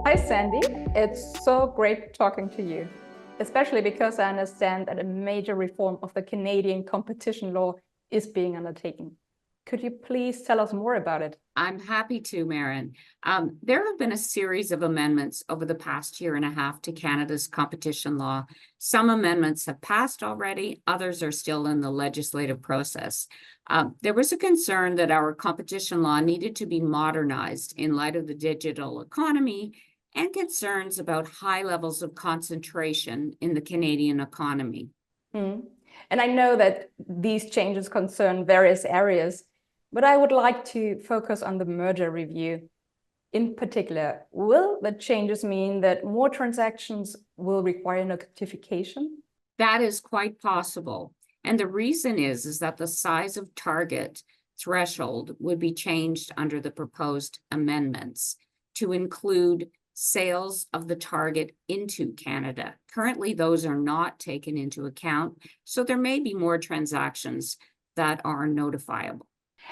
Hi, Sandy. It's so great talking to you, especially because I understand that a major reform of the Canadian competition law is being undertaken. Could you please tell us more about it? I'm happy to, Marin. There have been a series of amendments over the past year and a half to Canada's competition law. Some amendments have passed already, others are still in the legislative process. There was a concern that our competition law needed to be modernized in light of the digital economy and concerns about high levels of concentration in the Canadian economy. And I know that these changes concern various areas, but I would like to focus on the merger review. In particular, will the changes mean that more transactions will require notification? That is quite possible. And the reason is that the size of target threshold would be changed under the proposed amendments to include sales of the target into Canada. Currently, those are not taken into account, so there may be more transactions that are notifiable.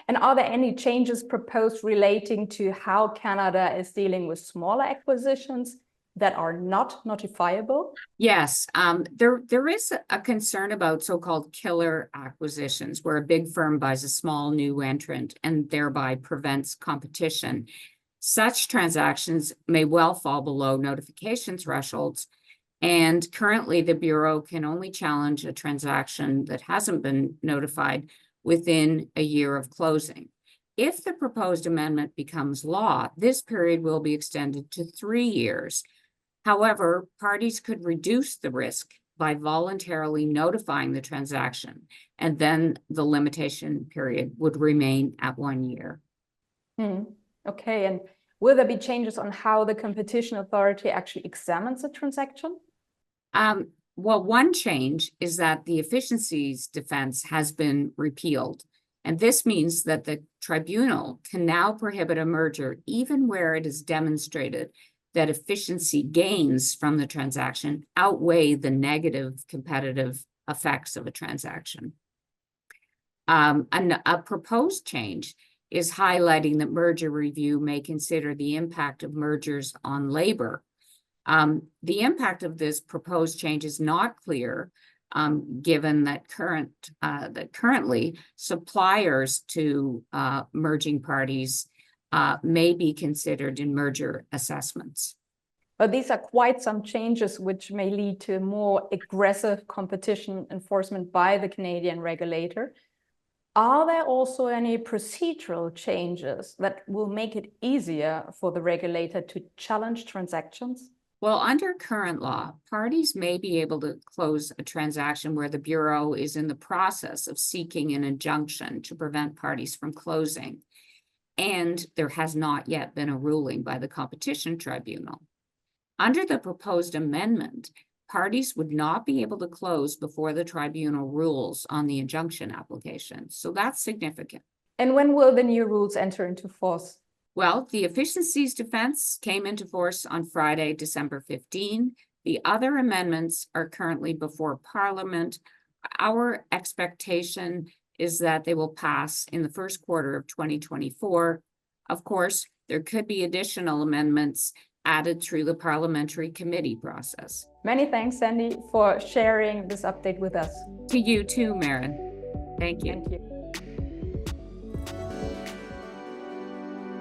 And are there any changes proposed relating to how Canada is dealing with smaller acquisitions that are not notifiable? Yes, there is a concern about so-called killer acquisitions, where a big firm buys a small new entrant and thereby prevents competition. Such transactions may well fall below notification thresholds, and currently the Bureau can only challenge a transaction that hasn't been notified within a year of closing. If the proposed amendment becomes law, this period will be extended to 3 years. However, parties could reduce the risk by voluntarily notifying the transaction, and then the limitation period would remain at 1 year. Okay, and will there be changes on how the competition authority actually examines a transaction? Well, one change is that the efficiencies defense has been repealed. And this means that the tribunal can now prohibit a merger even where it is demonstrated that efficiency gains from the transaction outweigh the negative competitive effects of a transaction. And a proposed change is highlighting that merger review may consider the impact of mergers on labor. The impact of this proposed change is not clear, given that currently suppliers to merging parties may be considered in merger assessments. But these are quite some changes which may lead to more aggressive competition enforcement by the Canadian regulator. Are there also any procedural changes that will make it easier for the regulator to challenge transactions? Well, under current law, parties may be able to close a transaction where the Bureau is in the process of seeking an injunction to prevent parties from closing, and there has not yet been a ruling by the Competition Tribunal. Under the proposed amendment, parties would not be able to close before the tribunal rules on the injunction application, so that's significant. And when will the new rules enter into force? Well, the efficiencies defense came into force on Friday, December 15. The other amendments are currently before Parliament. Our expectation is that they will pass in the first quarter of 2024. Of course, there could be additional amendments added through the parliamentary committee process. Many thanks, Sandy, for sharing this update with us. To you too, Marin. Thank you. Thank you.